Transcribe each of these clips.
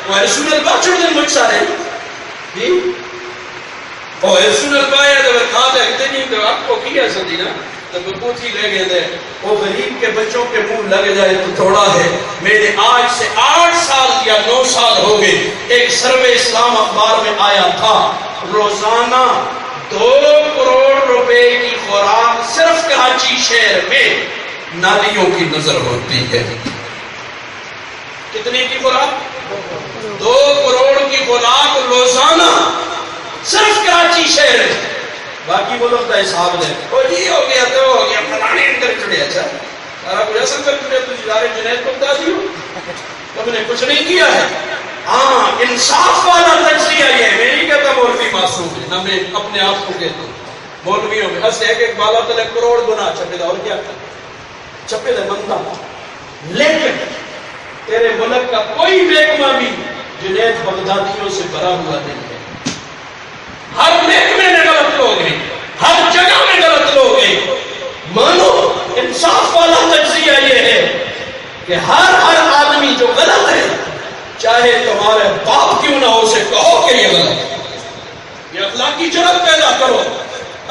وہ رسول اللہ چھوڑ مجھ سارے اور رسول اللہ ہے تو کھا دے اتنی تو آپ کو کیا سدی نا تو بکوتی لے گئے دے وہ غریب کے بچوں کے منہ لگ جائے تو تھوڑا ہے. میرے آج سے 8 سال یا 9 سال ہو گئے ایک سروے اسلام اخبار میں آیا تھا روزانہ 2 کروڑ روپے کی خوراک صرف کراچی شہر میں نالیوں کی نظر ہوتی ہے. کتنے کی خوراک؟ 2 کروڑ کی خوراک روزانہ صرف کراچی شہر ہے. باقی وہ لوگ کا حساب دیں وہ جی ہو گیا تو ہو گیا فلانے اندر چڑے. اچھا سارا کچھ اصل کر چڑے تو ادارے جنید کو بتا دیو تم نے کچھ نہیں کیا ہے. ہاں انصاف والا تجزیہ یہ ہے. میں نہیں کہتا مولوی معصوم ہے نہ میں اپنے آپ کو کہتا ہوں. مولویوں میں ہس ایک بالا تلے کروڑ گنا چھپے دا اور کیا چھپے دے منتا. لیکن تیرے ملک کا کوئی محکمہ بھی جنید بغدادیوں سے بھرا ہوا نہیں ہے. ہر محکمے میں غلط لوگ ہیں, ہر جگہ میں غلط لوگ ہیں. مانو انصاف والا تجزیہ یہ ہے کہ ہر آدمی جو غلط ہے چاہے تمہارے باپ کیوں نہ ہو اسے کہو کہ یہ غلط ہے. یہ اخلاقی جرات پیدا کرو.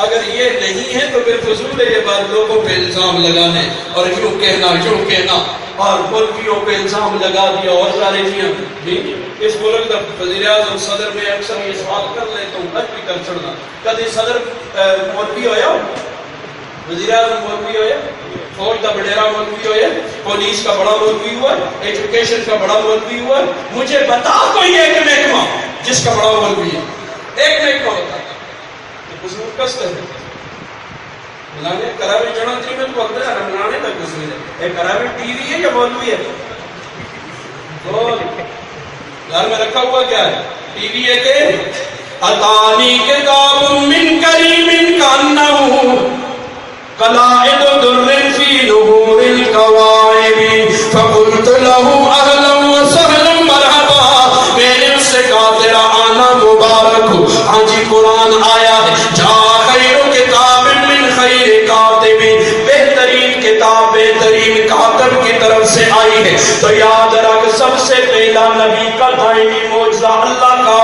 اگر یہ نہیں ہے تو پھر فضول ہے یہ بات لوگوں پہ الزام لگانے اور یوں کہنا اور ملکیوں پہ الزام لگا دیا اور سارے چیزیں. اس ملک کا وزیر اعظم صدر میں اکثر یہ سوال کر لیتا ہوں بچ بھی کر چھڑنا کدی صدر مولوی ہویا وزیر اعظم مولوی ہویا فوج کا بڑیرا مولوی ہویا پولیس کا بڑا مولوی ہوا ایجوکیشن کا بڑا مولوی ہوا. مجھے بتا کوئی ایک محکمہ جس کا بڑا مولوی ہے. ایک محکمہ بتا حضور کس ہے ملانے کراوی جڑا تھی میں تو وقت ہے ملانے تک حضور ہے. ایک کراوی ٹی وی ہے یا مولوی ہے؟ بول گھر میں رکھا ہوا کیا ہے؟ ٹی وی ہے کہ اتانی کتاب من کریم کانہو قلائد در فی نحور القوائب فقلت له اہلا وسہلا مرحبا. میں نے اس سے کہا تیرا آنا مبارک ہو. ہاں جی قرآن آیا ہے جا خیر کتاب من خیر کاتب, بہترین کتاب بہترین کاتب کی طرف سے آئی ہے. تو یاد رکھ سب سے پہلا نبی کا دائمی معجزہ اللہ کا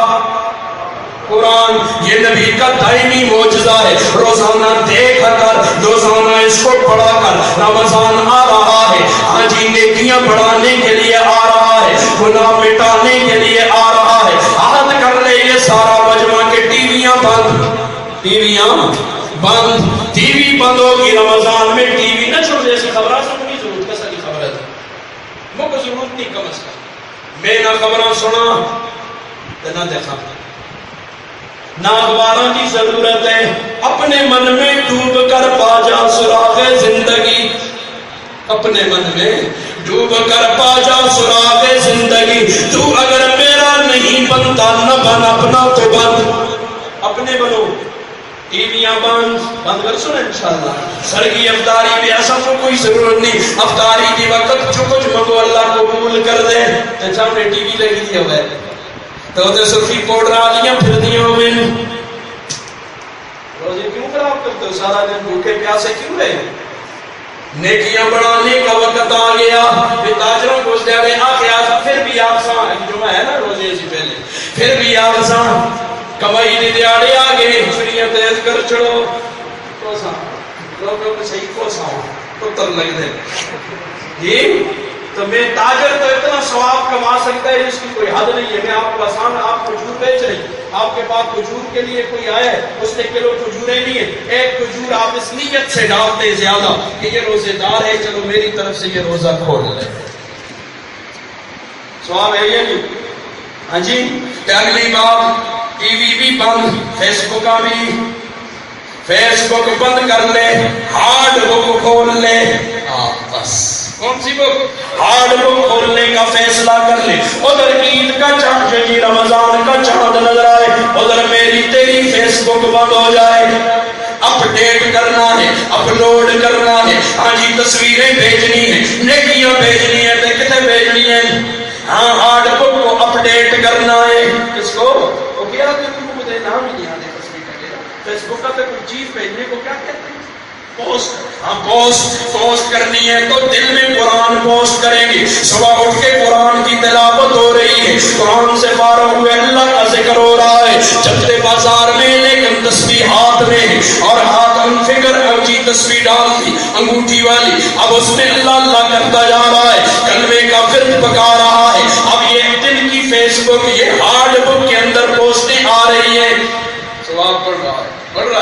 قرآن. یہ نبی کا دائمی معجزہ ہے. روزانہ دیکھ کر روزانہ اس کو پڑھا کر. رمضان آ رہا ہے ہاں جی نیکیاں بڑھانے کے لیے آ رہا ہے گناہ مٹانے کے لیے آ رہا ہے. عہد کر لے یہ سارا مجمع کے ٹی ویاں بند ٹی وی بند ہوگی. رمضان میں ٹی وی نہ چھوڑ جیسی خبریں سننی ضرورت کا ساری خبر ہے مجھے ضرورت نہیں کم از کم. میں نہ خبریں سنا نہ دیکھا نہ اخباروں کی ضرورت ہے. اپنے من میں ڈوب کر پا جا سراغ زندگی. اپنے من میں ڈوب کر پا جا سراغ زندگی. تو اگر میرا نہیں بنتا نہ بن اپنا تو بن اپنے بنو. ٹی ویاں بند کر سن انشاءاللہ. سرگی افطاری بھی ایسا تو کوئی ضرورت نہیں. افطاری کی وقت جو کچھ منگو اللہ قبول کر دے. سامنے ٹی وی لگی دیا ہوا ہے تو تے سرخی پاؤڈر والیاں پھر دیا ہوئے. روزے کیوں خراب کرتے ہو؟ سارا دن بھوکے پیاسے کیوں رہے؟ نیکیاں بڑھانے کا وقت آ گیا. پھر تاجروں کو اس دے آخر پھر بھی آپ ساں جمعہ ہے نا روزے سے پہلے پھر بھی آپ ساں کمائی دی دیاڑے آ گئے. چھڑیاں تیز کر چھڑو تو ساں لوگوں کو صحیح کو ساں پتر لگ دے جی. تو میں تاجر تو اتنا ثواب کما سکتا ہے جس کی کوئی حد نہیں ہے. میں آپ کو آسان آپ کھجور بیچ رہی آپ کے پاس کھجور کے لیے کوئی آیا ہے اس نے کلو کھجوریں نہیں ہے. ایک کھجور آپ اس نیت سے ڈالتے زیادہ کہ یہ روزے دار ہے چلو میری طرف سے یہ روزہ کھول لے. ثواب ہے یہ نہیں. ہاں جی اگلی بات ٹی وی بھی بند فیس بک کا بھی. فیس بک بند کر لے ہارڈ بک کھول لے. بس کون سی بک؟ ہارڈ بک کھولنے کا فیصلہ کر لے. ادھر عید کا چاند جی رمضان کا چاند نظر آئے ادھر میری تیری فیس بک بند ہو جائے. اپ ڈیٹ کرنا ہے اپلوڈ کرنا ہے ہاں جی تصویریں بھیجنی ہے نیکیاں بھیجنی ہے تو کتنے بھیجنی ہے. ہاں ہارڈ بک کو اپ ڈیٹ کرنا ہے. کس کو؟ وہ کیا مجھے نام ہی نہیں آتے فیس بک کا تو کوئی چیز بھیجنے کو کیا کہتے ہیں؟ پوسٹ. ہاں پوسٹ کرنی ہے تو دل میں قرآن پوسٹ کریں گے. صبح اٹھ کے قرآن کی تلاوت ہو رہی ہے قرآن اللہ کا ذکر ہو رہا ہے، چلتے بازار میں لیکن تسبیح ہاتھ میں اور ہاتھ فکر کی تسبیح ڈال دی انگوٹھی والی، اب اس میں اللہ اللہ کرتا جا رہا ہے، کلمے کا ورد پکا رہا ہے۔ اب یہ دن کی فیس بک، یہ ہارڈ بک کے اندر پوسٹیں آ رہی ہیں، ثواب پڑھ رہا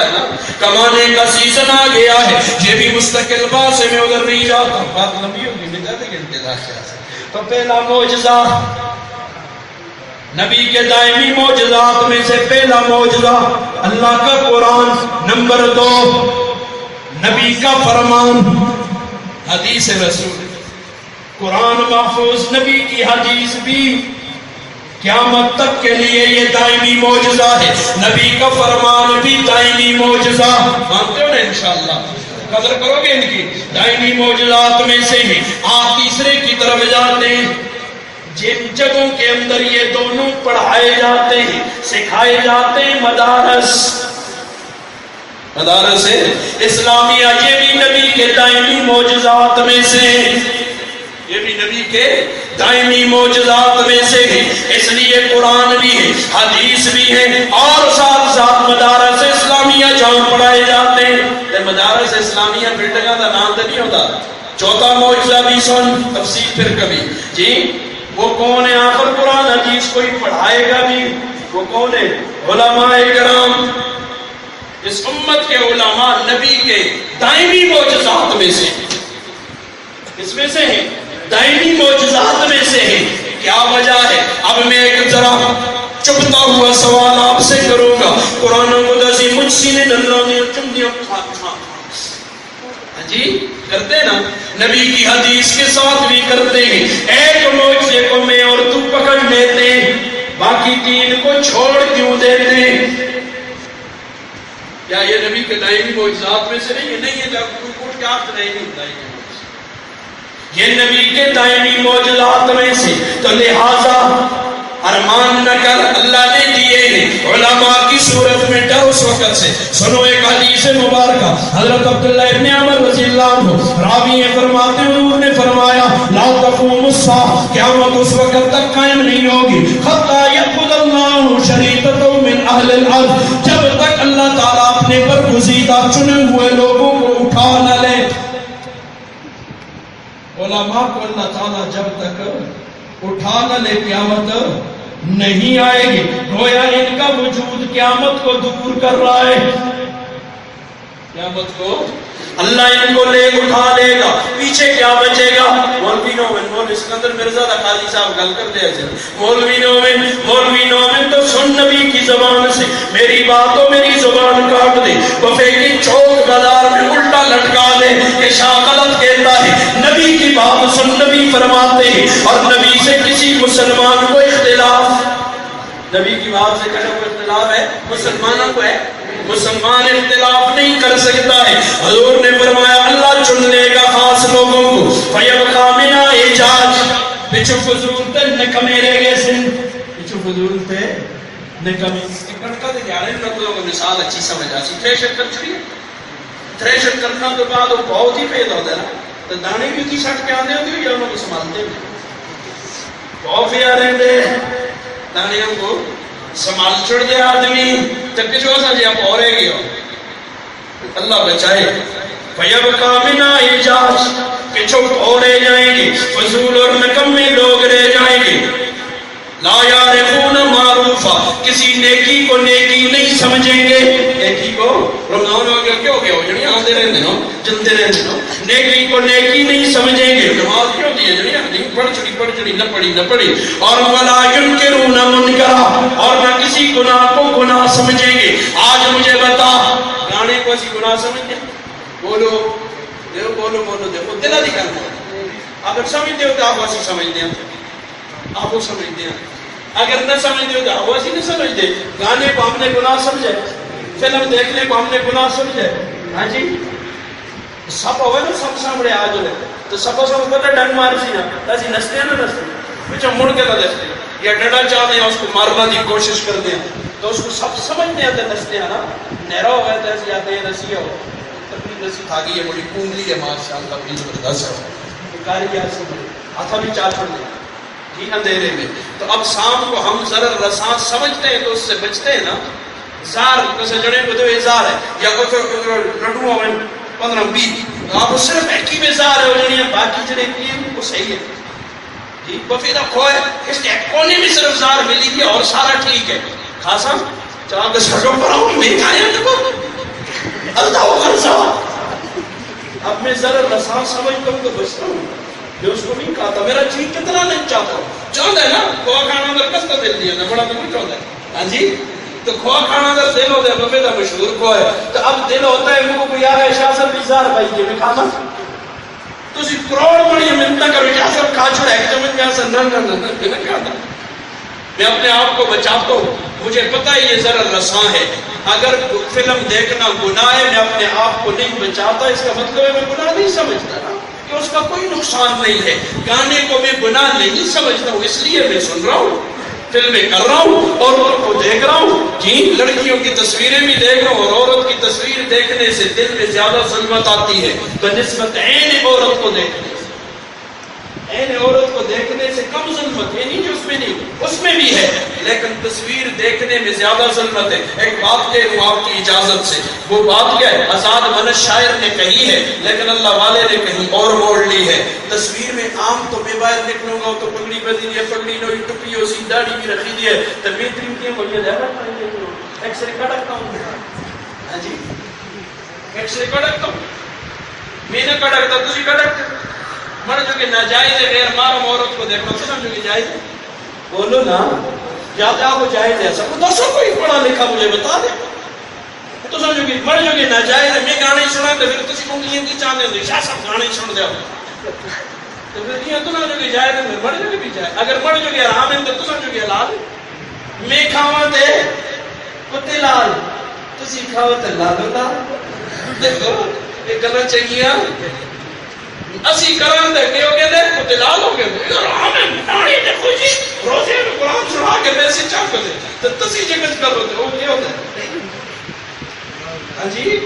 ہے نا، کمانے کا سیزن آ گیا ہے، یہ بھی مستقل بات سے میں ادھر نہیں جاتا، بات لمبی ہوگی میں زیادہ گھنٹے داخل۔ تو پہلا معجزہ نبی کے دائمی معجزات میں سے پہلا معجزہ اللہ کا قرآن، نمبر 2 نبی کا فرمان، حدیث رسول، قرآن محفوظ، نبی کی حدیث بھی قیامت تک کے لیے یہ دائمی معجزہ ہے، نبی کا فرمان بھی دائمی معجزہ، مانتے ہو نا انشاءاللہ؟ قدر کرو گے ان کی؟ دائمی معجزات میں سے ہی آپ تیسرے کی طرف جاتے ہیں، جن جگہوں کے اندر یہ دونوں پڑھائے جاتے ہیں، سکھائے جاتے ہیں، مدارس اسلامیہ، یہ بھی نبی کے دائمی معجزات میں سے، یہ بھی نبی کے دائمی معجزات میں سے ہے، اس لیے قرآن بھی ہے، حدیث بھی ہے، اور ساتھ ساتھ مدارس اسلامیہ جہاں پڑھائے جاتے ہیں۔ مدارس اسلامیہ بلڈنگاں دا نام تو نہیں ہوتا۔ چوتھا معجزہ بھی سن، تفصیل پھر کبھی جی، وہ کون ہے آخر قرآن حدیث کوئی پڑھائے گا بھی، وہ کون ہے؟ علماء کرام، اس امت کے علماء نبی کے دائمی معجزات میں سے، اس میں سے ہیں، دائمی معجزات میں سے ہیں۔ کیا وجہ ہے؟ اب میں ایک ذرا چبھتا ہوا سوال آپ سے کروں گا، قرآن مدسی مجھ سینے نلہ میں چمدیوں جی کرتے نا، نبی کی حدیث کے ساتھ بھی کرتے ہیں، ایک معجزے کو میں اور تو پکڑ لیتے ہیں، باقی تین کو چھوڑ کیوں دیتے ہیں؟ کیا یہ نبی کے دائمی معجزات میں سے نہیں ہے؟ نہیں ہے، جب کوئی کوٹ کیا آپ نہیں ہوتا ہے یہ نبی کے دائمی معجزات میں سے، تو لہذا ارمان نہ کر، اللہ نے دیے ہیں علماء کی صورت میں ڈر اس وقت سے۔ سنو ایک حدیث مبارکہ، حضرت عبداللہ ابن عمر رضی اللہ عنہ راوی فرماتے ہیں، حضور نے فرمایا لا تقوم الساعہ، قیامت اس وقت تک قائم نہیں ہوگی حتی یأخذ اللہ شریطۃ من اہل الارض، جب تک اللہ تعالیٰ اپنے برگزیدہ چنے ہوئے لوگوں کو اٹھا نہ لے۔ علماء کو اللہ تعالیٰ جب تک اٹھا نہ لے قیامت نہیں آئے گی، گویا ان کا وجود قیامت کو دور کر رہا ہے، قیامت کو اللہ ان کو لے اٹھا لے گا، پیچھے کیا بچے گا؟ مولوی نومن، مولوی اسکندر مرزا دا قاضی صاحب گل کر دیا جائے، مولوی نومن تو سن نبی کی زبان سے، میری باتوں میری زبان کاٹ دے، وفے کی چوک بازار میں الٹا لٹکا دے کہ شاہ غلط کہتا ہے، نبی کی بات سن، نبی فرماتے ہیں، اور نبی سے کسی مسلمان کو اختلاف، نبی کی بات سے کہنے کو اختلاف ہے، مسلمانوں کو ہے، مسلمان اختلاف نہیں کر سکتا ہے۔ حضور نے فرمایا اللہ چن لے گا خاص لوگوں کو، فیبقى من اعجاج، پچھو فضول تے نکمے رہ گئے سن، پچھو فضول تے نکمے۔ کڑکا دے جا رہے ہیں، میں کوئی مثال اچھی سمجھ آسی، تھریشر کر چکی ہے، تھریشر کرنا تو بعد وہ بہت ہی پیدا ہوتا ہے نا، تو دانے بھی کی سٹ کے آنے ہوتی ہے یا انہوں کو سنبھالتے ہیں، بہت ہی آ رہے ہیں دانے ہم کو سنبھال چھڑ دے آدمی، تک جو سا جی آپ اور گئے ہو، اللہ بچائے۔ فَيَبْقَى مِنْ اعجاج، پچھو اوڑے جائیں گے، فضول اور نکمے لوگ رہ جائیں گے، لا یعرفون معروفا، کسی نیکی کو نیکی نہیں سمجھیں گے، نیکی کو رمضان ہو گیا کیوں گیا ہو جنہی آدھے رہنے نو جلدے رہنے نو، نیکی کو نیکی نہیں سمجھیں گے، نماز کیوں دیئے جنہی آدھی پڑھ چڑی نہ پڑی، اور وَلَا يُنْكِرُونَ مُنْكَرًا، اور نہ کسی گناہ کو گناہ سمجھیں گے۔ آج مجھے بتا، گانے کو اسی گناہ سمجھتے ہیں؟ بولو دیکھو دلہ دی کرنا، اگر سمجھتے ہو تو آپ اسی سمجھتے ہیں، آپ وہ سمجھتے ہیں، اگر نہ سمجھتے ہو تو آپ اسی نہیں سمجھتے۔ گانے کو ہم نے گناہ سمجھے، فلم دیکھنے کو ہم نے گناہ سمجھے، ہاں جی سب ہوئے نا، سب سامنے آج ہوئے تو سب پتہ ڈنگ مار سی نا، ایسی نستے ہیں نا، نستے پچھا مڑ کے نہ دستے یا ڈڑا چاہتے ہیں اس کو مارنا دی کوشش کرتے ہیں، تو اس کو سب سمجھنے آتے نستے ہیں نا، نیرہ ہو گئے تو ایسی آتے ہیں نسی ہو، تقریب نسی تھا گئی ہے، بڑی پونگلی ہے ماشاءاللہ، بڑی زبردست ہے، کاری یاد سمجھے، ہاتھا بھی چار چھوڑ دیں جی اندھیرے میں. تو اب شام کو ہم ضرر رساں سمجھتے ہیں تو اس سے بچتے ہیں نا. زار کسے جڑے کو تو زار ہے یا کو لڈو میں 15-20 آپ صرف ایک ہی میں زار ہے اور باقی جڑے کی وہ صحیح ہے. جی بفیدہ کھوئے اس نے کونے میں صرف زار ملی تھی اور سارا ٹھیک ہے. خاصا چاہ کے سڑوں پر آؤں میں کھایا دیکھو اللہ و خرصہ. اب میں ضرر رساں سمجھتا ہوں تو بچتا ہوں. جو اس کو نہیں کہتا میرا جی کتنا نہیں چاہتا ہوں. چاہتا ہے نا کھوا کھانا اندر کس کا دل دیا نا بڑا تو نہیں چاہتا ہے. ہاں جی تو کھوا کھانا اندر دل ہوتا ہے بفیدہ مشہور کھوا ہے. تو اب دل ہوتا ہے وہ کوئی آگا شاہ صاحب بیزار بھائی یہ میں کھانا تو اسی کروڑ بڑی منتہ کرو شاہ صاحب کھا چھوڑا ہے کہ جو میں کہا سا نہ کہتا. میں اپنے آپ کو بچاتا ہوں. مجھے پتہ ہے یہ ضرر رساں ہے. اگر فلم دیکھنا گناہ ہے میں اپنے آپ کو نہیں بچاتا اس کا مطلب ہے میں گناہ نہیں سمجھتا نا کہ اس کا کوئی نقصان نہیں ہے. گانے کو میں گناہ نہیں سمجھتا ہوں اس لیے میں سن رہا ہوں فلمیں کر رہا ہوں عورتوں کو دیکھ رہا ہوں. جی لڑکیوں کی تصویریں بھی دیکھ رہا ہوں اور عورت کی تصویر دیکھنے سے دل میں زیادہ ظلمت آتی ہے بنسبت عین عورت کو دیکھنے سے. عین عورت کو دیکھنے سے کم ظلمت ہے نہیں کہ اس میں نہیں اس میں بھی ہے لیکن تصویر دیکھنے میں زیادہ ظلمت ہے. ایک بات کہہ رہا ہوں آپ کی اجازت سے. وہ بات کیا ہے آزاد منش شاعر نے کہی ہے لیکن اللہ والے نے کہیں اور موڑ لی ہے. تصویر میں عام تو میں باہر نکلوں گا تو پگڑی بدی ہے پگڑی نوئی ٹوپی ہو سی داڑھی بھی رکھی دی ہے تو بہترین کی مجھے زیادہ ایکس رے کٹکتا ہوں. ہاں جی ایکس رے کٹکتا ہوں میں نہ کٹکتا تسی کٹکتے مر جو کہ ناجائز ہے غیر محرم عورت کو دیکھنا تو سمجھو کہ جائز ہے. بولو نا کیا وہ جائز ہے سب دوستوں کوئی پڑھا لکھا مجھے بتا دے تو سمجھو کہ مر جو کہ ناجائز ہے. میں گانے سنا تو پھر تسی انگلیاں کی چاہنے دے شاہ صاحب گانے سن دے تو پھر یہ تو نہ جو کہ جائز ہے مر جو کہ بھی جائز. اگر مر جو کہ حرام ہے تو سمجھو کہ حلال ہے. میں کھاواں تے کتے لال تسی کھاو تے لالو لال. دیکھو یہ گلا چنگیاں اسی کران دے کہ ہو گئے دے کتے لال ہو گئے دے ہمیں ناڑی دے خوشی روزے میں قرآن سنا کے ویسے چاہ کر دے تو تسی جگت کر ہوتے ہو کیا ہوتا ہے. ہاں جی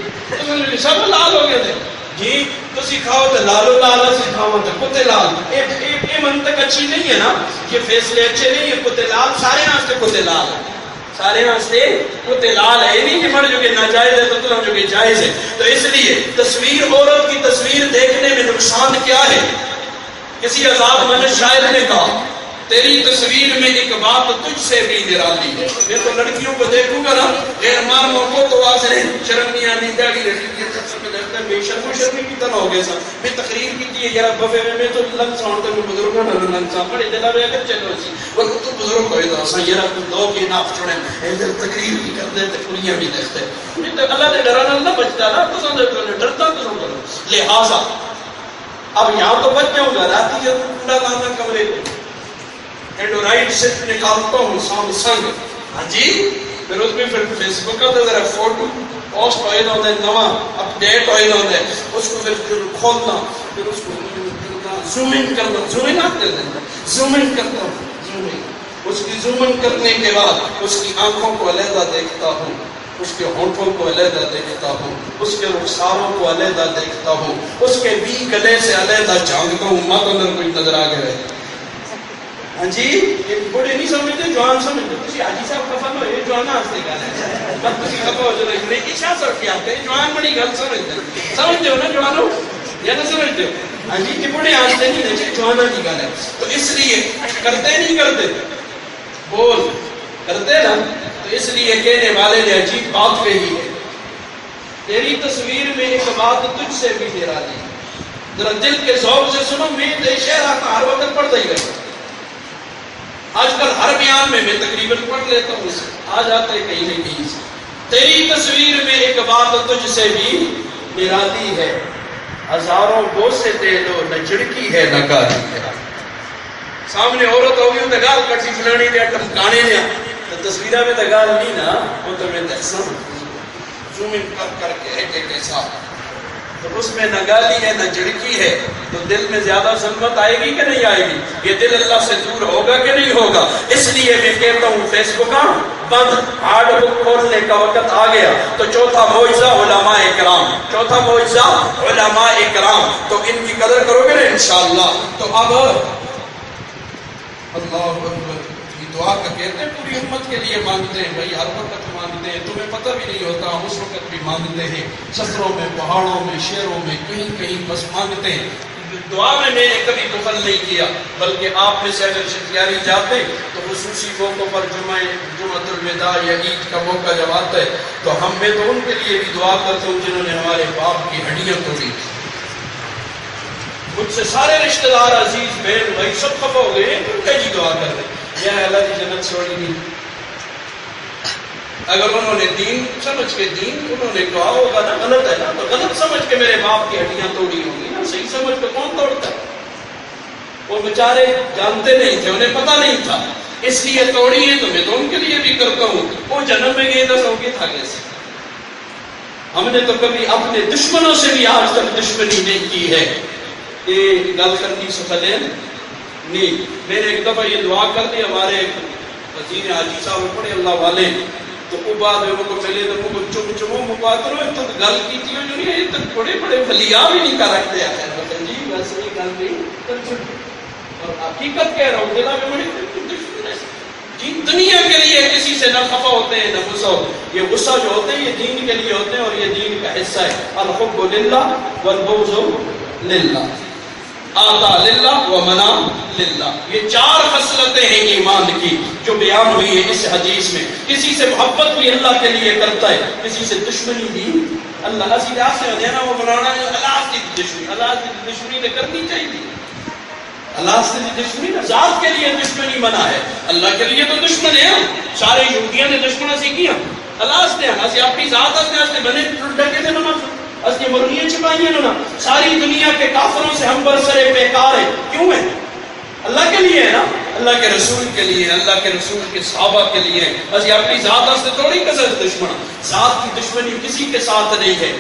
سب لال ہو گئے دے جی تسی کھاؤ تو لالو لال اسی کھاؤ تو کتے لال. یہ منطق اچھی نہیں ہے نا یہ فیصلے اچھے نہیں ہے. کتے لال سارے واسطے کتے لال ہے سارے واسطے کتے لال ہے. یہ نہیں کہ مر جو کہ ناجائز ہے تو تم جو کہ جائز ہے. تو اس لیے تصویر عورت کی تصویر دیکھنے میں نقصان کیا ہے. کسی آزاد منش شاعر نے کہا تیری تصویر میں ایک بات تجھ سے بھی نرالی ہے. میں تو لڑکیوں کو دیکھوں گا نا غیر محرموں کو تو واضح شرم نہیں آنی داڑھی رکھی بے شرم و شرمی کی طرح ہو گئے سا. میں تقریر کی تھی یار بفے میں تو لنگ ساؤنڈ میں بزرگوں نے لنگ سا بڑے دلا میں اگر چلو سی وہ تو بزرگ ہوئے تھا سا یار تو لوگ یہ ناف چھوڑیں ادھر تقریر بھی کرتے تے کلیاں بھی دیکھتے. میں تو اللہ دے ڈرانا نہ بچتا نا تو سن دے ڈرتا تو سن کرو. لہذا اب یہاں تو بچ جاؤں گا رات یہ پورا لانا کمرے کو اینڈرائڈ سیٹ نکالتا ہوں سامسنگ. ہاں جی پھر اس میں پھر فیس بک کا ذرا فوٹو پوسٹ ہوئے نہ ہوتا ہے نواں اپ ڈیٹ ہوئے نہ ہوتا ہے اس کو پھر کھولنا پھر اس کو زوم ان کرنا زوم ان آتے ہیں زوم ان کرتا ہوں زوم ان اس کی زوم ان کرنے کے بعد اس کی آنکھوں کو علیحدہ دیکھتا ہوں اس کے ہونٹوں کو علیحدہ دیکھتا ہوں اس کے رخساروں کو علیحدہ دیکھتا ہوں اس کے بھی گلے سے علیحدہ جھانکتا ہوں. ماں تو اندر کوئی نظر آ گئے. ہاں جی یہ بڑے نہیں سمجھتے جوان سمجھتے تسی حاجی صاحب کفن ہو یہ جوان ہاستے گل ہے تسی کفا ہو جو نہیں کہ شاہ صاحب کیا کہ جوان بڑی گل سمجھتے ہو نا جوانو یا نہ سمجھتے ہو. ہاں جی یہ بڑے ہاستے نہیں ہے جوانا کی گل ہے. تو اس لیے کرتے نہیں کرتے بول کرتے نا تو اس لیے کہنے والے نے عجیب بات کہی ہے تیری تصویر میں ایک بات تجھ سے بھی ڈرا دی. ذرا دل کے ذوق سے سنو. میں تو شعر آتا ہر وقت پڑھتا ہی رہتا آج کل ہر بیان میں تقریباً پڑھ لیتا ہوں آ جاتا ہے کہیں نہ کہیں سے. تیری تصویر میں ایک بات تجھ سے بھی نرالی ہے ہزاروں بوسے دے لو نہ جھڑکی ہے نہ گالی ہے. سامنے عورت ہوگی تو گال کٹی فلانی دیا ٹمکانے دیا تو تصویرہ میں تو گال نہیں نا وہ تو میں تحسن زوم ان کر کے ایک ایک ایسا تو اس میں نہ گالی ہے نہ جھڑکی ہے تو دل میں زیادہ ظلمت آئے گی کہ نہیں آئے گی. یہ دل اللہ سے دور ہوگا کہ نہیں ہوگا. اس لیے میں کہتا ہوں فیس بک بند ہارڈ بک کھولنے کا وقت آ گیا. تو چوتھا معجزہ علماء اکرام چوتھا معجزہ علماء اکرام تو ان کی قدر کرو گے نا انشاءاللہ. تو اب اللہ اکبر. یہ دعا کا کہتے ہیں پوری امت کے لیے مانگتے ہیں بھائی، ہر وقت مانگتے ہیں، تمہیں پتہ بھی نہیں ہوتا، ہم اس وقت بھی مانگتے ہیں، سفروں میں، پہاڑوں میں، شہروں میں، کہیں کہیں بس مانگتے ہیں. دعا میں میں نے کبھی دخل نہیں کیا، بلکہ آپ میں سے اگر شکیاری جاتے تو خصوصی موقعوں پر جمعۃ الوداع یا عید کا موقع جب آتا ہے تو ہم میں تو ان کے لیے بھی دعا کرتا ہوں جنہوں نے ہمارے باپ کی ہڈیاں توڑی. مجھ سے سارے رشتہ دار، عزیز بہن بھائی سب خفا ہو گئے، ان کے جی دعا کر رہے یا اللہ کی جنت چھوڑی نہیں. اگر انہوں نے دین سمجھ کے دین انہوں نے کہا ہوگا نا غلط ہے نا، تو غلط سمجھ کے میرے باپ کی ہڈیاں توڑی ہوں گی نا، صحیح سمجھ کے کون توڑتا ہے؟ وہ بیچارے جانتے نہیں تھے، انہیں پتہ نہیں تھا، اس لیے توڑی ہے. تو میں تو ان کے لیے بھی کرتا ہوں. وہ جنم میں گئے 10 ہو گئے تھا کیسے؟ ہم نے تو کبھی اپنے دشمنوں سے بھی آج تک دشمنی نہیں کی ہے. یہ گل کرنی سفلے نہیں. میں نے ایک دفعہ یہ دعا کر دی، ہمارے وزیر حاجی صاحب بڑے اللہ والے، تو وہ بعد میں ان کو ملے تو ان کو چم چمو مقاتلو تو گل کی تھی جو نہیں یہ تو بڑے بڑے ولیاں بھی نہیں کر رکھتے ہیں. خیر جی ویسے یہ گل نہیں، اور حقیقت کہہ رہا ہوں، دلا میں بڑی دشمن ہے جی. دنیا کے لیے کسی سے نہ خفا ہوتے ہیں نہ غصہ. یہ غصہ جو ہوتے ہیں یہ دین کے لیے ہوتے ہیں اور یہ دین کا حصہ ہے. الحب للہ والبغض للہ، آتا للہ ومنا للہ. یہ 4 خصلتیں ہیں ایمان کی جو بیان ہوئی ہے اس حدیث میں. کسی سے محبت بھی اللہ کے لیے کرتا ہے، کسی سے دشمنی بھی اللہ سے دینا وہ بنانا. اللہ سے دشمنی، اللہ سے دشمنی تو کرنی چاہیے. اللہ سے دشمنی ذات کے لیے دشمنی منع ہے، اللہ کے لیے تو دشمن ہے. سارے یہودیاں نے دشمنی سیکھی، اللہ سے اپنی ذات سے بنے ڈکے تھے نماز اس کی مرغیاں چھپائی ہیں نا. ساری دنیا کے کافروں سے ہم برسرے بیکار ہے. کیوں ہے؟ اللہ کے لیے ہے نا، اللہ کے رسول کے لیے، اللہ کے رسول کے صحابہ کے لیے. بس یہ اپنی ذات سے تھوڑی کسر دشمن. ذات کی دشمنی کسی کے ساتھ نہیں ہے.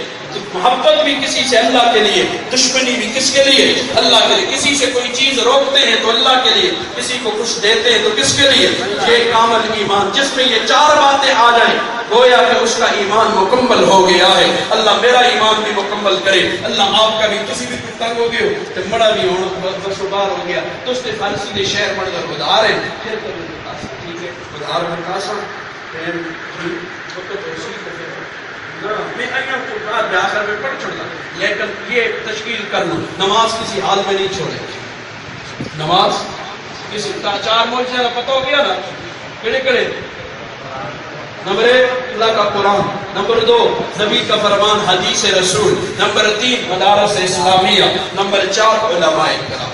محبت بھی کسی سے اللہ کے لیے، دشمنی بھی کس کے لیے؟ اللہ کے لیے. کسی سے کوئی چیز روکتے ہیں تو اللہ کے لیے، کسی کو کچھ دیتے ہیں تو کس کے لیے؟ یہ کامل ایمان جس میں یہ 4 باتیں آ جائیں گویا کہ اس کا ایمان مکمل ہو گیا ہے. اللہ میرا ایمان بھی مکمل کرے. اللہ آپ کا بھی. کسی بھی تنگ ہو گئے ہو تو مڑا بھی ہونا بسوبار ہو گیا تو اس نے فارسی دے شہر پڑھ کر ادھار ہے پھر ٹھیک ہے ادھار میں کاسا پھر وقت اسی کو میں آیا تو بعد میں آخر میں پڑھ چھوڑا. لیکن یہ تشکیل کرنا، نماز کسی حال میں نہیں چھوڑے. نماز کسی 4 موجزہ پتہ ہو گیا نا کڑے کڑے. نمبر 1 اللہ کا قرآن، نمبر 2 نبی کا فرمان حدیث رسول، نمبر 3 مدارس اسلامیہ، نمبر 4 علماء کرام.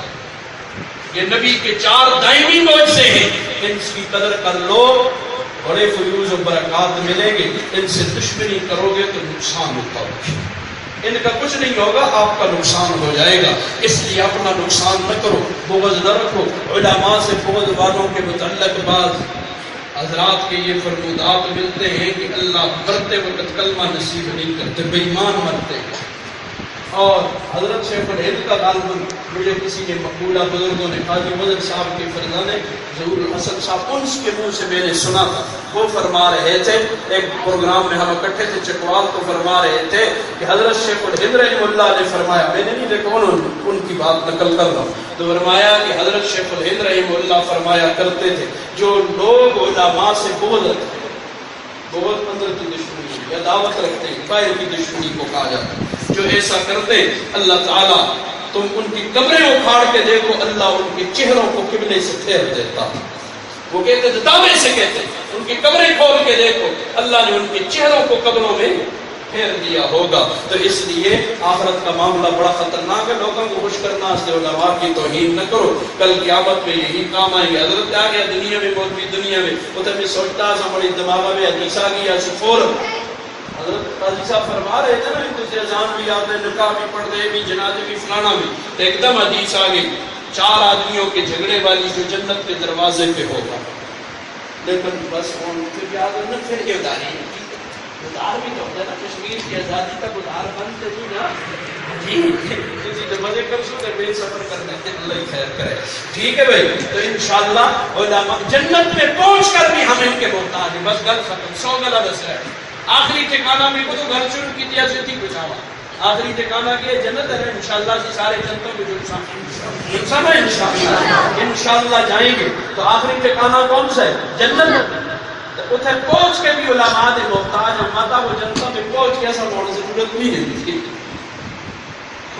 یہ نبی کے 4 دائمی معجزے ہیں. ان کی قدر کر لو، بڑے فیوز و برکات ملیں گے. ان سے دشمنی کرو گے تو نقصان ہوتا ہوگا. ان کا کچھ نہیں ہوگا، آپ کا نقصان ہو جائے گا. اس لیے اپنا نقصان نہ کرو، بغض نہ رکھو. علماء سے بغض والوں کے متعلق بعض حضرات کے یہ فرمودات ملتے ہیں کہ اللہ مرتے وقت کلمہ نصیب نہیں کرتے، بے ایمان مرتے ہیں. اور حضرت شیخ الہند کا غالباً مجھے کسی نے مقبولہ بزرگوں نے حاجی مدد صاحب کے فرزانے ظہور الحسن صاحب ان کے منہ سے میں نے سنا تھا. وہ فرما رہے تھے، ایک پروگرام میں ہم اکٹھے تھے چکوال، تو فرما رہے تھے کہ حضرت شیخ الہند رحمہ اللہ نے فرمایا، میں نے نہیں دیکھا ان کی بات نقل کر رہا ہوں، تو فرمایا کہ حضرت شیخ الہند رحمہ اللہ فرمایا کرتے تھے جو لوگ علماء سے بغض رکھتے ہیں، بغض اندر کی دشمنی یا دعوت رکھتے ہیں، باہر کی دشمنی کو کہا جاتا ہے. جو ایسا کرتے اللہ تعالیٰ، تم ان کی قبریں اکھاڑ کے دیکھو، اللہ ان کے چہروں کو قبلے سے پھیر دیتا. وہ کہتے تھے دعوے سے کہتے ان کی قبریں کھول کے دیکھو، اللہ نے ان کے چہروں کو قبروں میں پھیر دیا ہوگا. تو اس لیے آخرت کا معاملہ بڑا خطرناک ہے. لوگوں کو خوش کرنا سے علماء کی توہین نہ کرو، کل قیامت میں یہی کام آئیں گے. حضرت آ گیا دنیا میں، موت بھی دنیا میں. وہ تو میں سوچتا سا بڑی دماغ میں حدیث آ گئی ایسے فوراً حضرت قاضی صاحب فرما رہے تھے نا، دوسرے اذان بھی آتے، نکاح بھی پڑھ دے بھی، جنازے بھی، فلانا بھی. ایک دم حدیث آ گئی 4 آدمیوں کے جھگڑے والی جو جنت کے دروازے پہ ہوگا. لیکن بس ان پھر یاد رکھنا، پھر یہ اداری ادار بھی تو ہوتا ہے نا، کشمیر کی آزادی تک ادار بند تھی نا جی. کسی تو مزے کر سو بے سفر کرنے کے اللہ خیر کرے. ٹھیک ہے بھائی. تو انشاءاللہ علماء جنت میں پہنچ کر بھی ہم ان کے محتاج ہیں. بس گل ختم. 100 گلا دس ہے آخری ٹھکانہ میں کو تو گھر شروع کی دیا سے تھی بچاوا آخری ٹھکانہ کیا جنت ہے انشاءاللہ سے سارے جنتوں میں جو انسان ہے انشاءاللہ جائیں گے تو آخری ٹھکانہ کون سا ہے؟ جنت. اتنے پہنچ کے بھی علماء دے محتاج ماتا وہ جنتوں میں پہنچ کے ایسا ہونے ضرورت نہیں ہے.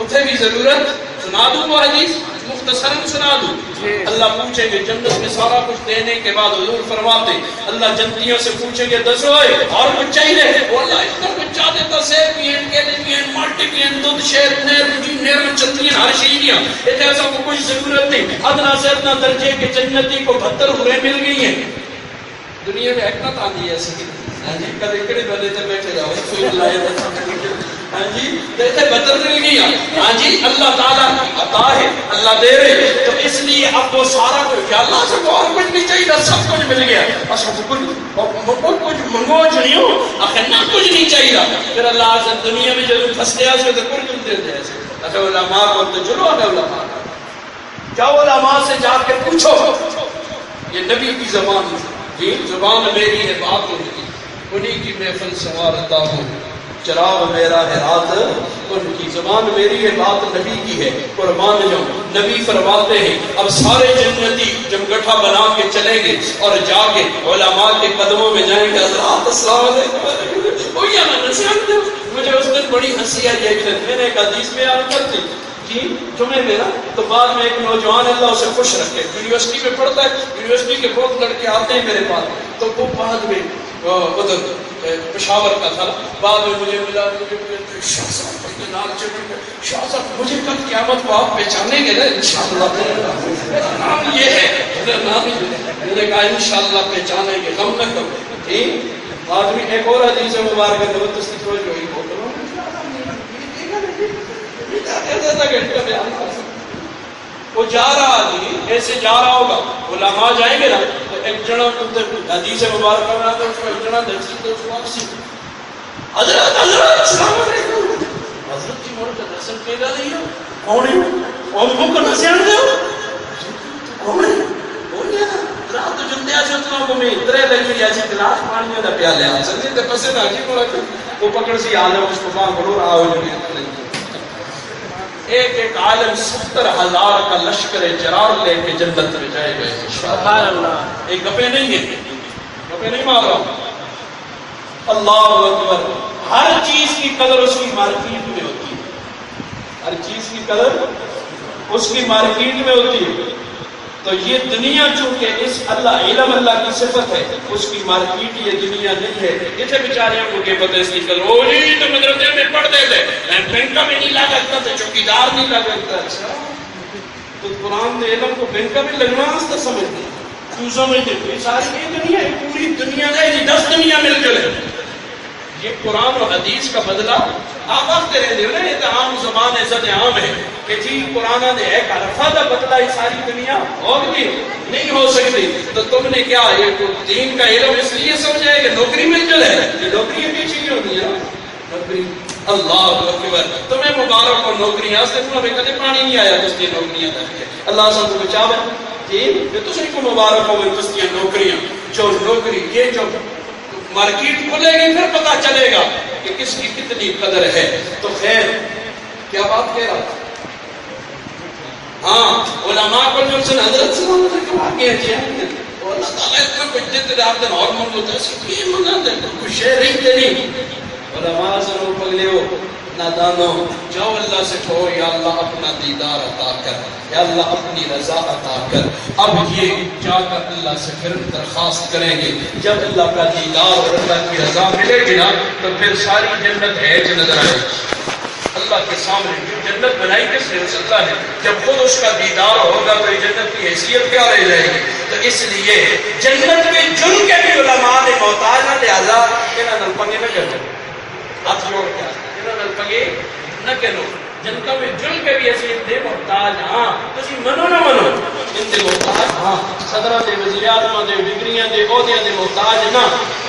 اتنے بھی ضرورت سنا دوں وہ حدیث مختصراً سنا دوں. اللہ پوچھیں گے جنت میں سارا کچھ دینے کے بعد حضور فرماتے اللہ جنتیوں سے پوچھیں گے دسو اور کچھ چاہیے؟ وہ اللہ اتنا کچھ چاہ دیتا سیب بھی ہیں کیلے بھی ہیں مالٹے بھی ہیں دودھ شہد نیر میں چلتی ہیں ہر شہیدیاں اتنے ایسا کو کوئی ضرورت نہیں. ادنا سے ادنا درجے کے جنتی کو 72 حوریں مل گئی ہیں. دنیا میں حکمت آتی ہے ایسی کل اکڑے بنے تھے بیٹھے جاؤ ہاں جی دیکھتے بدل مل گیا. ہاں جی اللہ تعالیٰ عطا ہے اللہ دے رہے تو اس لیے اب وہ سارا کچھ اللہ سے کو اور کچھ نہیں چاہیے سب کچھ مل گیا بس کچھ منگوچ نہیں ہو آخر نہ کچھ نہیں چاہیے. پھر اللہ سے دنیا میں جو پھنس گیا سے تو کچھ دے دے ایسے. اچھا علماء کو تو چلو ہے علماء جاؤ علماء سے جا کے پوچھو. یہ نبی کی زبان جی زبان میری ہے بات ہوگی انہیں کی محفل سنوارتا ہوں چراغ میرا ہے رات ان کی زبان میری ہے بات نبی کی ہے قربان جاؤں. نبی فرماتے ہیں اب سارے جنتی جب گٹھا بنا کے چلیں گے اور جا کے علماء کے قدموں میں جائیں گے حضرات السلام علیکم وہ یا نصیحت دو. مجھے اس دن بڑی ہنسی آئی ایک دن میں نے ایک حدیث میں بیان کرتی جی جمعے میں نا تو بعد میں ایک نوجوان اللہ اسے خوش رکھے یونیورسٹی میں پڑھتا ہے یونیورسٹی کے بہت لڑکے آتے ہیں میرے پاس تو وہ بعد میں ادھر پشاور کا تھا بعد میں مجھے ملا شاہ صاحب مجھے کل قیامت کو آپ پہچانیں گے نا انشاءاللہ نام یہ ہے نام میں نے کہا انشاءاللہ پہچانیں گے غم نہ کرو ٹھیک. بعد میں ایک اور حدیث مبارکہ ہے وہ تصدیق جو ہی وہ جا رہا جی ایسے جا رہا ہوگا علماء جائیں گے نا تو ایک جنا حدیث مبارکہ میں آتا ہے اس کو ایک جنا درسی تو اس کو واپسی حضرت السلام علیکم حضرت کی موڑ کا درسن پیدا نہیں ہو کون ہے اور وہ کو نسیان دے ہو کون ہے بولیا رات جو جندے آج اتنا کو میں اترے لگی یا جی گلاس پانی دا پیالے آ سکتے تے پسے نہ جی بولا وہ پکڑ سی آدم اس کو باں بڑو رہا ہو جو ایک عالم 70,000 کا لشکر جرار لے کے جنت میں جائے گئے. سبحان اللہ. ایک گپے نہیں ہے گپے نہیں مار رہا. اللہ اکبر. ہر چیز کی قدر اس کی مارکیٹ میں ہوتی ہے. ہر چیز کی قدر اس کی مارکیٹ میں ہوتی ہے. تو یہ دنیا چونکہ اس اللہ علم اللہ کی صفت ہے اس کی مارکیٹ یہ دنیا نہیں ہے. اسے بیچاریاں کو کہ پتہ اس کی قدر او جی تو مدرسے میں پڑھتے تھے بینکا میں نہیں لگتا تھا چوکیدار نہیں لگتا. اچھا تو قرآن نے علم کو بینکا میں لگنا اس سمجھتے تو سمجھتے یہ ساری یہ دنیا ہے پوری دنیا ہے جی 10 دنیا مل کے یہ قرآن و حدیث کا بدلہ آپ آتے رہتے ہو نا یہ تو عام زبان عزت عام ہے کہ جی قرآن نے ایک عرفہ کا بدلہ یہ ساری دنیا ہوگی نہیں ہو سکتی. تو تم نے کیا یہ دین کا علم اس لیے سمجھا ہے کہ نوکری مل جائے یہ نوکری بھی چاہیے ہوتی ہے نوکری. اللہ اکبر. تمہیں مبارک اور نوکریاں سے تمہیں کدے پانی نہیں آیا جس کی نوکریاں تھے اللہ سب کو بچا ہے جی یہ تو صرف مبارک ہو جس کی نوکریاں جو نوکری یہ جو مارکیٹ کھلے گی پھر پتا چلے گا کہ کس کی کتنی قدر ہے. تو خیر کیا بات کہہ رہا تھا ہاں علماء کو جو سن حضرت صلی اللہ علیہ وسلم آگے ہیں اور اللہ تعالیٰ اتنا کچھ دیتے آپ دن اور منگو تھا یہ منگا دے کچھ شہر ہی دے نہیں. علماء ضرور پگلے ہو نادانو جاؤ اللہ سے کہو یا اللہ اپنا دیدار عطا کر یا اللہ اپنی رضا عطا کر. اب یہ جا کر اللہ سے پھر درخواست کریں گے جب اللہ کا دیدار اور اللہ کی رضا ملے گی نا تو پھر ساری جنت ہے جو نظر آئے اللہ کے سامنے. جنت بنائی کس نے؟ اللہ نے. جب خود اس کا دیدار ہوگا تو یہ جنت کی حیثیت کیا رہ جائے گی. تو اس لیے جنت میں جن کے بھی علماء نے محتاج نہ لہذا انہاں نال پنگے نہ کرو ہاتھ جوڑ کے انہاں نال پنگے نہ کرو جن کا بھی جن کے بھی ایسے دے محتاج ہاں تسی منو نہ منو ان دے محتاج ہاں صدرہ دے وزیر اعظم دے ڈگریاں دے عہدیاں دے محتاج نہ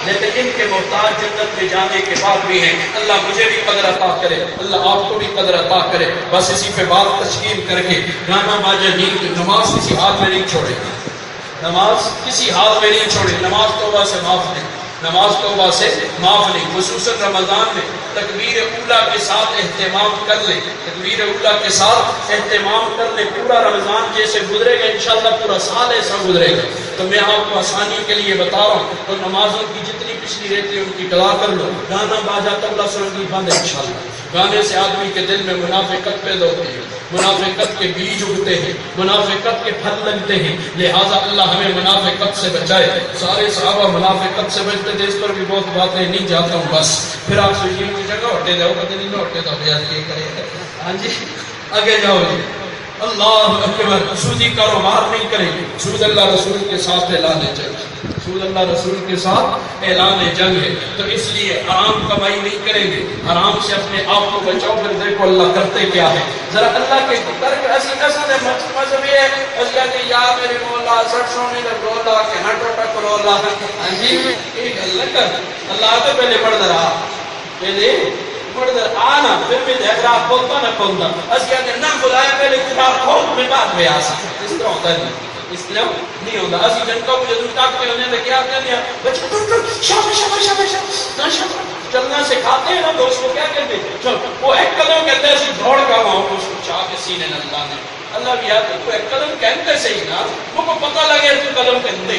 لیکن ان کے محتاج جنت میں جانے کے بعد بھی ہیں. اللہ مجھے بھی قدر عطا کرے اللہ آپ کو بھی قدر عطا کرے. بس اسی پہ بات تشکیل کر کے گانا باجا نیند نماز کسی ہاتھ میں نہیں چھوڑے نماز کسی حال میں نہیں چھوڑے. نماز توبہ سے معاف نہیں نماز توبہ سے معاف نہیں. خصوصاً رمضان میں تکبیر اولا کے ساتھ اہتمام کر لے، تکبیر اولا کے ساتھ اہتمام کر لے. پورا رمضان جیسے گزرے گا انشاءاللہ پورا سال ایسا گزرے گا. تو میں آپ کو آسانی کے لیے بتا رہا ہوں، تو نمازوں کی جتنی پچھلی رہتی ہے ان کی قضا کر لو. گانا باجا طبلہ سنگی بند ہے انشاءاللہ. گانے سے آدمی کے دل میں منافقت پیدا ہوتی ہے، منافقت کے بیج اگتے ہیں، منافقت کے پھل لگتے ہیں. لہٰذا اللہ ہمیں منافقت سے بچائے. سارے صحابہ منافقت سے بچتے تھے. اس پر بھی بہت باتیں نہیں جاتا ہوں بس. پھر آپ سے یہ پوچھے گا ہٹے جاؤ کدی نہیں ہٹے تو یہ کرے. ہاں جی آگے جاؤ جی. اللہ اکبر. سودی کاروبار نہیں کریں گے. سود اللہ رسول کے ساتھ اعلان جنگ، سود اللہ رسول کے ساتھ اعلان جنگ ہے. تو اس لیے حرام کمائی نہیں کریں گے. حرام سے اپنے آپ کو بچاؤ. پھر دیکھو اللہ کرتے کیا ہے. ذرا اللہ کے ترک ایسی قسم ہے مذہب یہ ہے اس کا کہ یا میرے مولا سٹسوں نے رولا کہ ہٹو ٹک رولا. ہاں جی ایک اللہ کر اللہ تو پہلے پڑھ رہا پہلے آنا پھر بھی اعتراف بولتا نہ کھولتا. اس کے اندر نہ بلایا پہلے کتاب کھول میں بعد میں آ سکتا. اس طرح ہوتا نہیں، اس طرح نہیں ہوتا. اسی جن کو جدو تاکتے ہونے تو کیا کہتے ہیں بچے شاباش چلنا سکھاتے ہیں نا تو اس کو کیا کہتے ہیں وہ ایک قدم کہتے ہیں اسے دوڑ کا وہاں اس کو چاہ کے سینے اللہ نے اللہ بھی آتے کو ایک قدم کہتے صحیح نا وہ کو پتہ لگے تو قدم کہتے.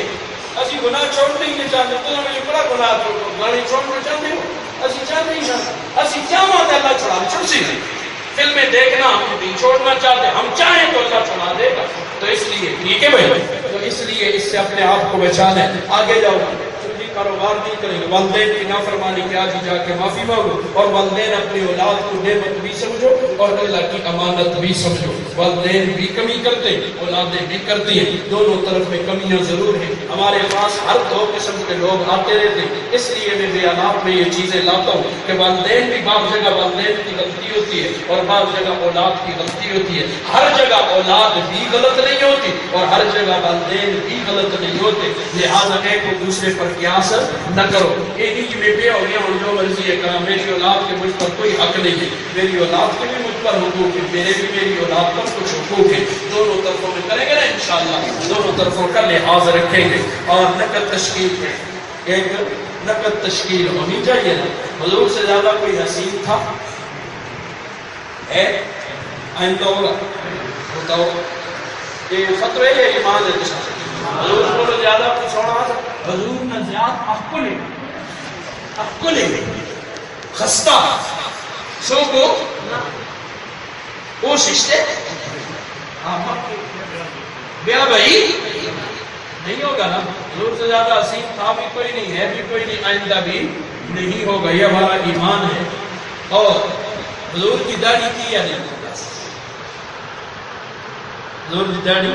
اسی گناہ چھوڑنے ہی نہیں چاہتے. تو مجھے بڑا گناہ گاڑی چھوڑنا چاہتے ہو اسی چاہتے ہی نہ اسی کیا مات ہے اللہ چھڑا چھوڑ سی نہیں. فلمیں دیکھنا ہم نہیں چھوڑنا چاہتے، ہم چاہیں تو اللہ چھڑا دے گا. تو اس لیے ٹھیک ہے بھائی، تو اس لیے اس سے اپنے آپ کو بچا لیں. آگے جاؤ کاروبار نہیں کریں گے. والدین کی نافرمانی کے آج جا کے معافی مانگو اور والدین اپنی اولاد کو نعمت بھی سمجھو اور اللہ کی امانت بھی سمجھو. والدین بھی کمی کرتے اولادیں بھی کرتی ہیں، دونوں طرف میں کمیاں ضرور ہیں. ہمارے پاس ہر دو قسم کے لوگ آتے رہتے ہیں. اس لیے میں بیانات میں یہ چیزیں لاتا ہوں کہ والدین بھی بعض جگہ والدین کی غلطی ہوتی ہے اور بعض جگہ اولاد کی غلطی ہوتی ہے. ہر جگہ اولاد بھی غلط نہیں ہوتی اور ہر جگہ والدین بھی غلط نہیں ہوتے. لہٰذا ایک کو دوسرے پر قیاس نہ کرو. یہ نہیں کہ میں بے ہو گیا ہوں جو مرضی ہے کہا میری اولاد کے مجھ پر کوئی حق نہیں ہے. میری اولاد کے بھی مجھ پر حقوق ہے، میرے بھی میری اولاد پر کچھ حقوق ہے. دونوں طرفوں میں کریں گے نا انشاءاللہ، دونوں طرفوں کا لحاظ رکھیں گے. اور نقد تشکیل ہے، ایک نقد تشکیل ہونی چاہیے نا. حضور سے زیادہ کوئی حسین تھا ہے آئندہ ہوگا ہوتا ہوگا. یہ فتوی ہے ایمان ہے حضور کو زیادہ کچھ ہونا تھا. حضور نے زیادہ اکلے خستہ سو کو کوشش سے بیا بھائی نہیں ہوگا نا. حضور سے زیادہ حسین تھا بھی کوئی نہیں، ہے بھی کوئی نہیں، آئندہ بھی نہیں ہوگا. یہ ہمارا ایمان ہے. اور حضور کی داڑھی کی یا نہیں؟ حضور کی داڑھی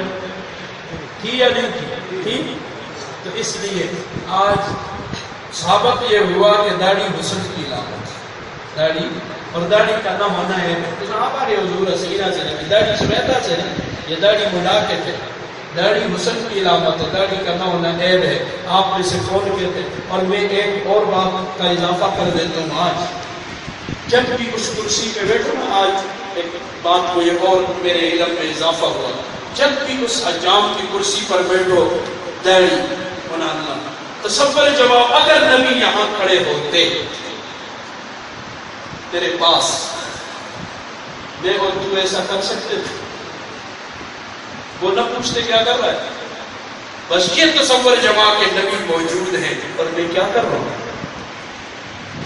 تھی یا نہیں تھی؟ تو اس لیے آج ثابت یہ ہوا کہ داڑھی حسن کی علامت. داڑھی اور داڑھی کا نہ ہونا ہے صحابہ نے حضور سیرہ سے نہیں، داڑھی سمیتا سے نہیں، یہ داڑھی مڈا کے تھے. داڑھی حسن کی علامت ہے، داڑھی کا نہ ہونا عیب ہے. آپ میں سے کون کہتے. اور میں ایک اور بات کا اضافہ کر دیتا ہوں. آج جب بھی اس کرسی پہ بیٹھو نا، آج ایک بات کو یہ اور میرے علم میں اضافہ ہوا، جب بھی اس حجام کی کرسی پر بیٹھو داڑھی ہونا اللہ تصور جواب. اگر نبی یہاں کھڑے ہوتے تیرے پاس، میں اور تو ایسا کر سکتے تھے؟ وہ نہ پوچھتے کیا کر رہا ہے، بس یہ تصور جما کہ نبی موجود ہے اور میں کیا کر رہا ہوں.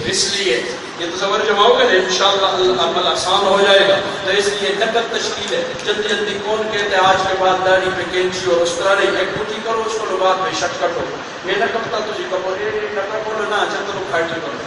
اس لیے یہ تصور جماؤ گے انشاءاللہ عمل آسان ہو جائے گا. تو اس لیے نقد تشکیل ہے. جلدی جلدی کون کہتے ہیں آج کے بعد داڑھی پہ کینچی اور اس طرح نہیں، ایک کچی کرو اس کو بعد میں شٹ کٹو. میں نہ کرتا تجھے کپو نہ بولو نہ اچھا تو کھاٹی کرو.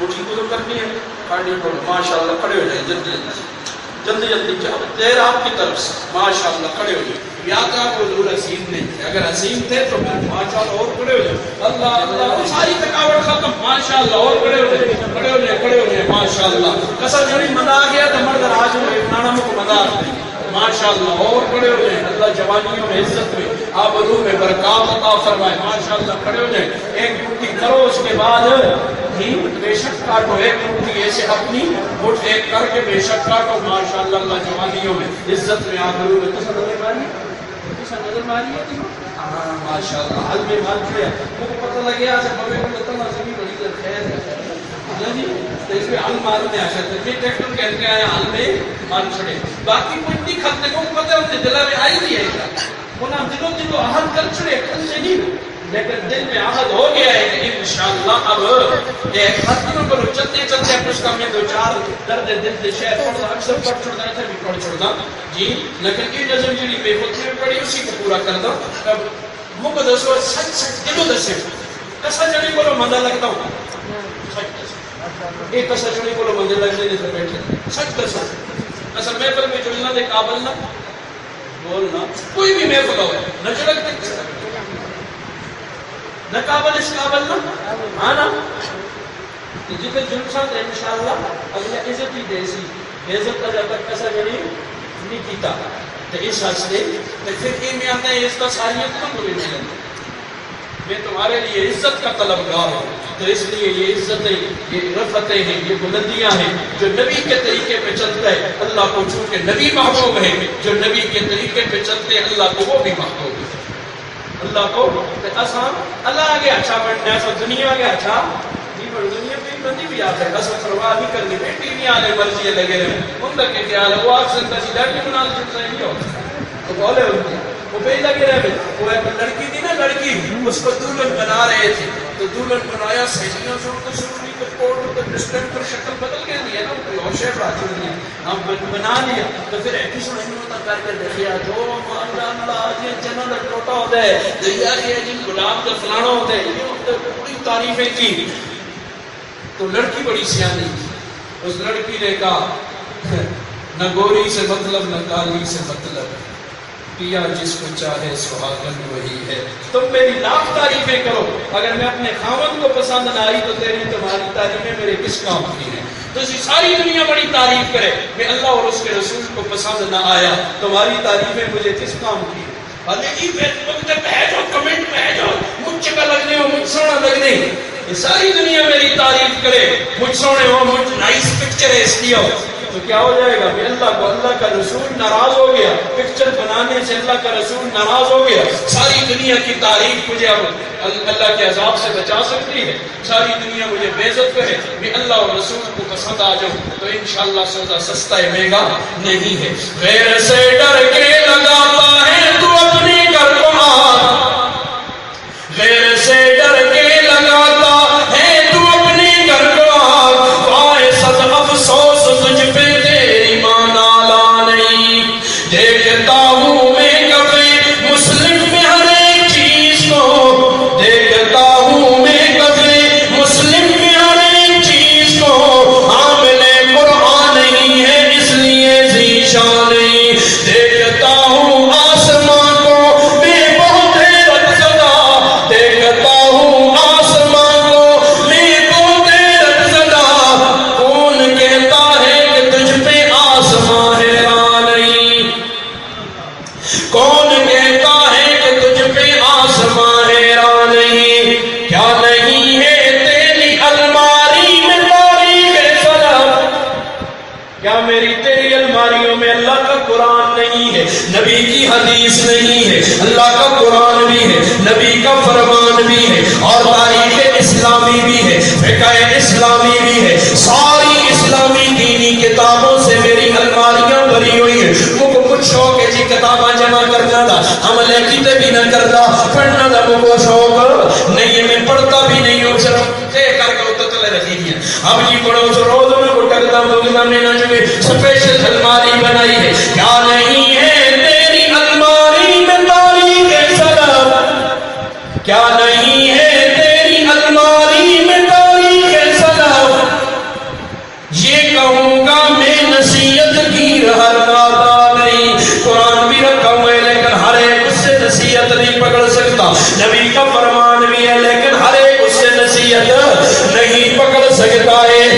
مٹھی کو تو کرنی ہے، کھاٹی کرو. ماشاءاللہ کھڑے ہو جائیں جلدی جلدی جلدی جلدی. دیر آپ کی طرف سے ماشاءاللہ کھڑے ہو جائیں. یا تو آپ حضور حسین نہیں تھے، اگر حسین تھے تو ماشاءاللہ اور کھڑے ہو جائیں. اللہ اللہ ساری تھکاوٹ ختم. ماشاءاللہ اور کھڑے ہو جائیں، کھڑے ہو جائیں، کھڑے ہو جائیں. ماشاءاللہ کسر جڑی مزہ آ گیا تو مرد آج میں اتنا کو مزہ آتا ہے. ماشاءاللہ اور کھڑے ہو جائیں. اللہ جوانیوں میں عزت میں آپ روح میں برکات عطا فرمائے. ماشاءاللہ کھڑے ہو جائیں. ایک مٹھی کرو اس کے بعد ہی بے شک کاٹو. ایک مٹھی ایسے اپنی مٹھ ایک کر کے بے شک کاٹو. ماشاءاللہ اللہ جوانیوں میں عزت میں آپ روح میں کسر نظر ماری ہے ماشاءاللہ حل میں مال کیا مجھے پتہ لگیا سے بابے کو بتانا سبھی بڑی خیر ہے. نہیں تو اس میں حل مارنے آشا تھا کہ ٹیکٹر کہہ کے آیا حل میں مار چھڑے باقی کوئی نہیں کھتے کو پتہ ہوتے دلہ میں آئی نہیں ہے انہاں دلوں احد کر چھڑے کھل سے نہیں لیکن دل میں احد ہو گیا ہے کہ انشاءاللہ اب ایک خاتمہ پر چلتے چلتے کچھ کم میں دو چار درد دل سے شہر پڑھنا اکثر پڑھ چھوڑنا ہے بھی پڑھ چھوڑنا جی لیکن یہ نظم جنی بے خود میں پڑھی اسی کو پورا کر دو اب مقدس و سچ سچ دلوں دسے کسا جڑی بولو مندہ لگتا ہوں ایک کسا جڑی بولو مندہ لگنے سے بیٹھے سچ کسا اصل محفل میں جلنا دے قابل نہ بولنا کوئی بھی محفل ہو نہ جڑک دے نہ قابل اس قابل نہ آنا جتنے جلسہ دے انشاءاللہ اگلے عزت ہی دے سی عزت کا جب تک کسا جڑی نہیں کیتا تو اس حسنے پھر یہ میں آتا ہے اس کا ساریت کم ہوئی نہیں لگتا میں تمہارے لیے عزت کا طلبگار ہوں تو اس لیے یہ عزتیں یہ رفتیں ہیں یہ بلندیاں ہیں جو نبی کے طریقے پہ چلتا ہے اللہ کو چونکہ نبی محبوب ہے جو نبی کے طریقے پہ چلتے ہیں اللہ کو وہ بھی محبوب ہے اللہ کو آسان اللہ آگے اچھا بننا ہے سب دنیا آگے اچھا دنیا پہ بندی بھی آتا ہے قسم پرواہ نہیں کرنی بیٹی نہیں آنے مرضی لگے رہے ان تک کے خیال ہے وہ آپ سے اندر سیدھا کی بنا لے نہیں ہوتا تو بولے ان کی وہ بھئی لگے رہے وہ ایک لڑکی تھی نا لڑکی اس کو دولن بنا رہے تھے تو دولن بنایا سہیلیاں سے ان کو سرونی کو کوٹ تو پرسٹنٹ پر شکل بدل گیا دیا نا کوئی اور شیف راجو دیا ہم بنا لیا تو پھر ایک ہی سنہیں ہوتا کر کے دیکھیا جو مانگا اللہ آجی جنہ دا ٹوٹا ہوتا ہے دریا کے جن گلاب کا فلانا ہوتا ہے یہ پوری تعریفیں کی تو لڑکی بڑی سیانی تھی اس لڑکی نے کہا نہ گوری سے مطلب نہ کالی سے مطلب پیا جس کو چاہے سہاگن وہی ہے تم میری لاکھ تعریفیں کرو اگر میں اپنے خاوند کو پسند نہ آئی تو تیری تمہاری تعریفیں میرے کس کام کی ہیں تو ساری دنیا بڑی تعریف کرے میں اللہ اور اس کے رسول کو پسند نہ آیا تمہاری تعریفیں مجھے کس کام کی ہیں حالانکہ فیس بک پہ بھیجو کمنٹ بھیجو مجھ چکا لگنے ہو مجھ سونا لگنے یہ ساری دنیا میری تعریف کرے مجھ سونے ہو مجھ نائس پکچر ہے اس لیے تو کیا ہو جائے گا کہ اللہ کو اللہ کا رسول ناراض ہو گیا پکچر بنانے سے اللہ کا رسول ناراض ہو گیا ساری دنیا کی تعریف مجھے اب اللہ کے عذاب سے بچا سکتی ہے ساری دنیا مجھے بے عزت کرے میں اللہ اور رسول کو پسند آ جاؤں تو انشاءاللہ سودا سستا ہے مہنگا نہیں ہے غیر سے ڈر کے لگاتا ہے تو اپنے گھر کو غیر سے ڈر کے لگاتا ہے تو اپنے گھر کو آئے صد افسوس تجھ پہ تیری مانا لا نہیں دیکھتا ہوں میں کبھی مسلم میں ہر ایک چیز کو دیکھتا ہوں میں کبھی مسلم میں ہر ایک چیز کو حامل قرآن نہیں ہے اس لیے ذیشان نہیں دیکھتا ہوں آسمان کو میں بہت حیرت زدہ دیکھتا ہوں آسمان کو میں بہت حیرت زدہ کون کہتا ہے کہ تجھ پہ آسمان حیران نہیں کون کہتا ہے کہ تجھ پہ آسمان حیران نہیں کیا نہیں ہے تیری الماری میں تاریخ سلام کیا میری تیری الماریوں میں اللہ کا قرآن نہیں ہے نبی کی حدیث نہیں ہے اللہ کا قرآن بھی ہے نبی کا فرمان بھی ہے اور تاریخ اسلامی بھی ہے فقہ اسلامی بھی ہے ساری اسلامی دینی کتابوں سے میری الماریاں بھری ہوئی ہیں مجھے کچھ شوق ہے جی کتاباں جمع کرنا تھا عمل عقیدہ بھی نہ کرتا پڑھنا تھا مجھے شوق نہیں ہے میں پڑھتا بھی نہیں ہوں صرف کر کے اتر چلے رکھی ہے اب جی پڑھو تو روز میں اٹھتا ہوں میں نے جو سپیشل الماری بنائی ہے کیا نہیں ہے تیری الماری میں تاریخ سلام کیا نہیں ہے تیری الماری میں تاریخ سلام یہ کہوں گا میں نصیحت کی ہر دادا نہیں قرآن بھی رکھا ہوا ہے لیکن ہر ایک اس سے نصیحت نہیں پکڑ سکتا نبی کا فرمان بھی ہے لیکن ہر ایک اس سے نصیحت نہیں پکڑ سکتا ہے